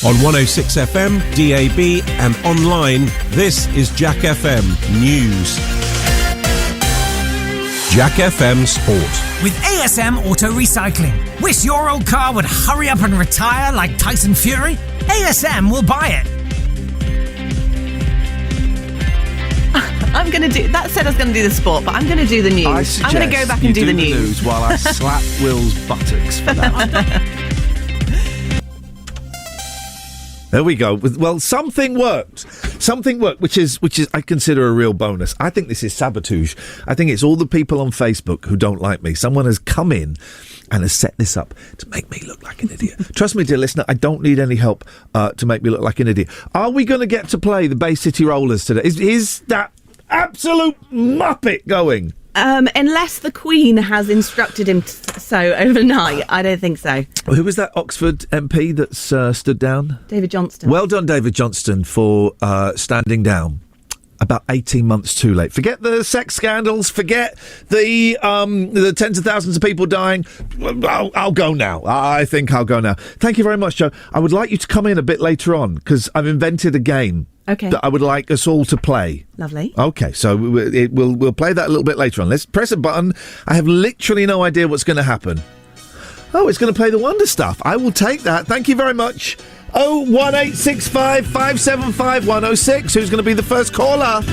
On 106 FM, DAB and online, this is Jack FM News. Jack FM Sport. With ASM Auto Recycling. Wish your old car would hurry up and retire like Tyson Fury? ASM will buy it. I'm going to do... That said I was going to do the sport, but I'm going to do the news. I'm going to go back and do the news. While I slap Will's buttocks for that. There we go. Well, something worked. Something worked, which is I consider a real bonus. I think this is sabotage. I think it's all the people on Facebook who don't like me. Someone has come in and has set this up to make me look like an idiot. Trust me, dear listener, I don't need any help to make me look like an idiot. Are we going to get to play the Bay City Rollers today? Is that absolute muppet going? Unless the Queen has instructed him so overnight, I don't think so. Who was that Oxford MP that's stood down? David Johnston. Well done, David Johnston, for standing down. About 18 months too late. Forget the sex scandals. Forget the tens of thousands of people dying. I'll go now. I think I'll go now. Thank you very much, Joe. I would like you to come in a bit later on because I've invented a game. Okay. That I would like us all to play. Lovely. Okay, so we'll play that a little bit later on. Let's press a button. I have literally no idea what's going to happen. Oh, it's going to play the Wonder Stuff. I will take that. Thank you very much. 01865 575 106. Who's going to be the first caller?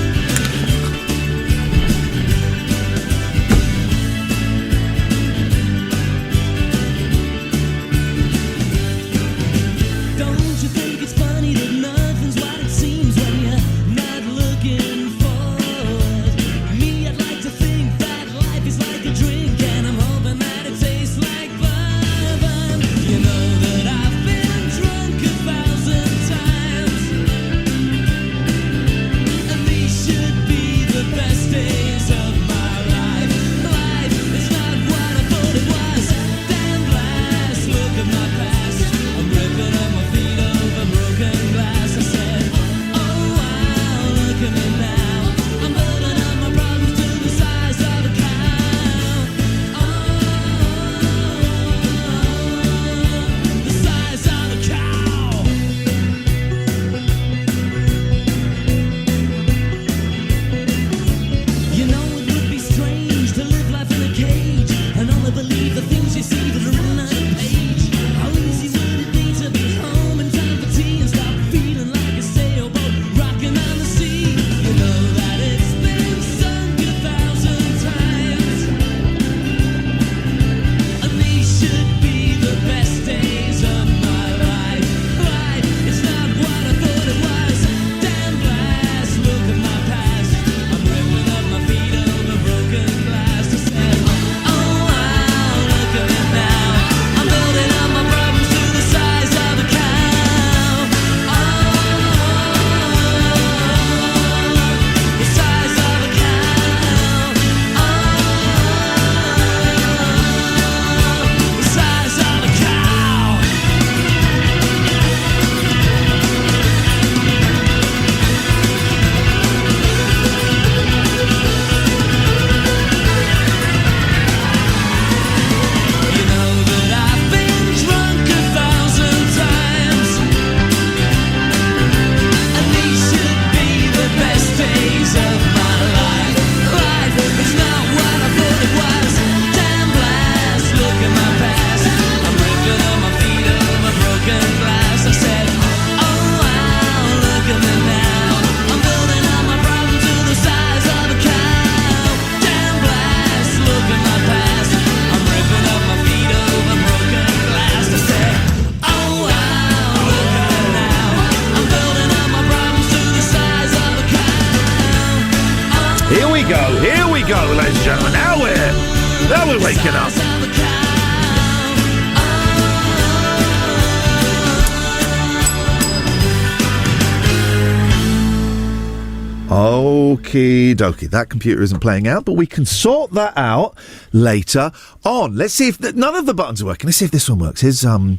Here we go, ladies and gentlemen. Now we're waking up. Okie dokie. That computer isn't playing out, but we can sort that out later on. Let's see if none of the buttons are working. Let's see if this one works. Here's I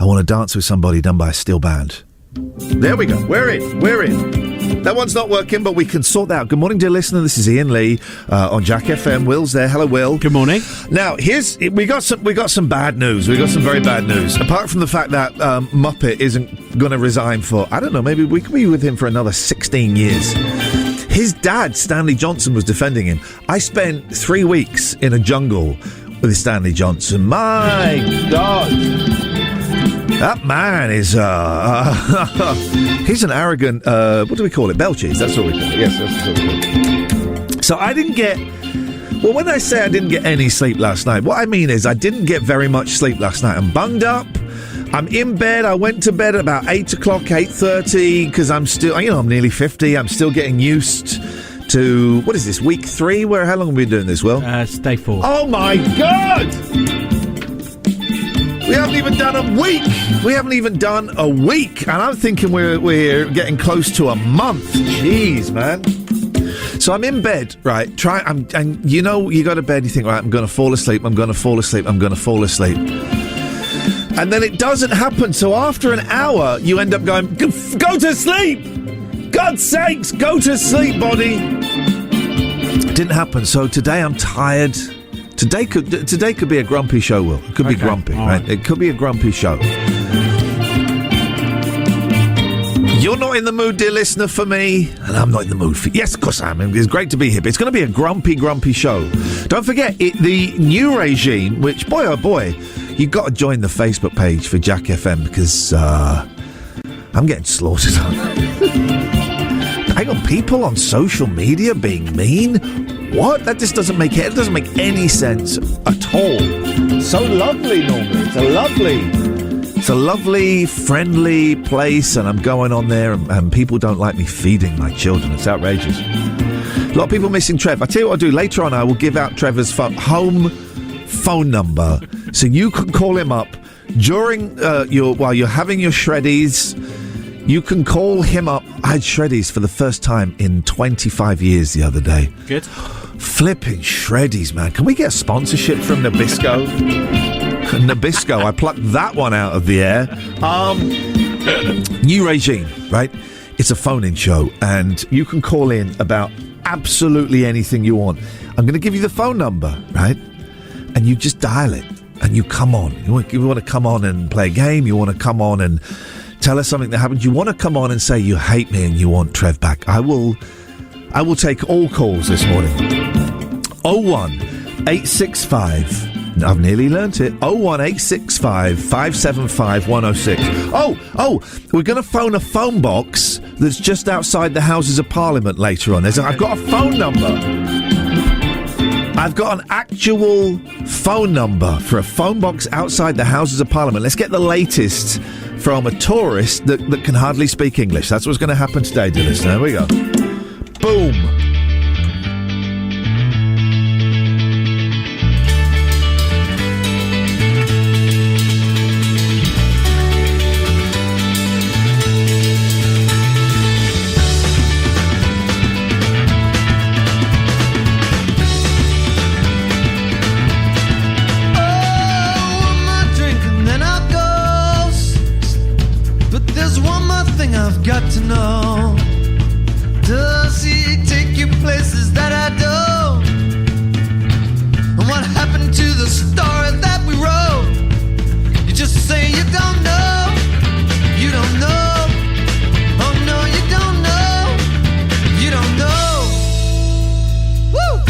Want to Dance with Somebody, done by a steel band. There we go. We're in. That one's not working, but we can sort that out. Good morning, dear listener. This is Iain Lee on Jack FM. Will's there. Hello, Will. Good morning. Now, we got some bad news. We got some very bad news. Apart from the fact that Muppet isn't going to resign for, I don't know, maybe we could be with him for another 16 years. His dad, Stanley Johnson, was defending him. I spent 3 weeks in a jungle with Stanley Johnson. My God. That man is, he's an arrogant, what do we call it? Belches, that's what we call it. Yes, that's what we call it. So I didn't get, well, when I say I didn't get any sleep last night, what I mean is I didn't get very much sleep last night. I'm bunged up. I'm in bed. I went to bed at about 8 o'clock, 8:30, because I'm still, I'm nearly 50. I'm still getting used to, what is this, week 3? How long have we been doing this, Will? It's day 4. Oh, my God! We haven't even done a week. And I'm thinking we're getting close to a month. Jeez, man. So I'm in bed, right? And you go to bed, you think, right, I'm going to fall asleep. And then it doesn't happen. So after an hour, you end up going, go to sleep. God's sakes, go to sleep, body. Didn't happen. So today I'm tired. Today could be a grumpy show, Will. It could be grumpy, right? It could be a grumpy show. You're not in the mood, dear listener, for me, and I'm not in the mood for you. Yes, of course I am. It's great to be here, but it's going to be a grumpy show. Don't forget, the new regime, which, boy, oh boy, you've got to join the Facebook page for Jack FM, because I'm getting slaughtered. Hang on, people on social media being mean? What? That just doesn't make it. It doesn't make any sense at all. So lovely normally. It's a lovely, friendly place, and I'm going on there, and people don't like me feeding my children. It's outrageous. A lot of people missing Trev. I tell you what I'll do. Later on, I will give out Trevor's home phone number, so you can call him up during while you're having your shreddies. You can call him up. I had shreddies for the first time in 25 years the other day. Good. Flipping shreddies, man. Can we get a sponsorship from Nabisco? Nabisco, I plucked that one out of the air. New regime, right? It's a phone-in show, and you can call in about absolutely anything you want. I'm going to give you the phone number, right? And you just dial it, and you come on. You want to come on and play a game? You want to come on and tell us something that happened? You want to come on and say you hate me and you want Trev back? I will take all calls this morning. 01865. I've nearly learnt it. 01865 575 106. Oh, we're going to phone a phone box that's just outside the Houses of Parliament later on. I've got a phone number. I've got an actual phone number for a phone box outside the Houses of Parliament. Let's get the latest from a tourist that can hardly speak English. That's what's going to happen today, dear listener. There we go. Boom. I've got to know, does he take you places that I don't? And what happened to the story that we wrote? You just say you don't know, you don't know. Oh no, you don't know, you don't know. Woo!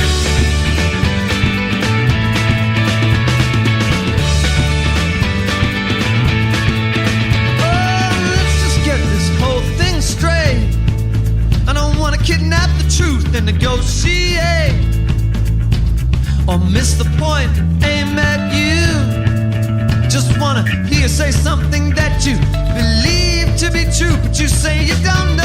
Kidnap the truth and negotiate, or miss the point, aim at you. Just wanna hear you say something that you believe to be true, but you say you don't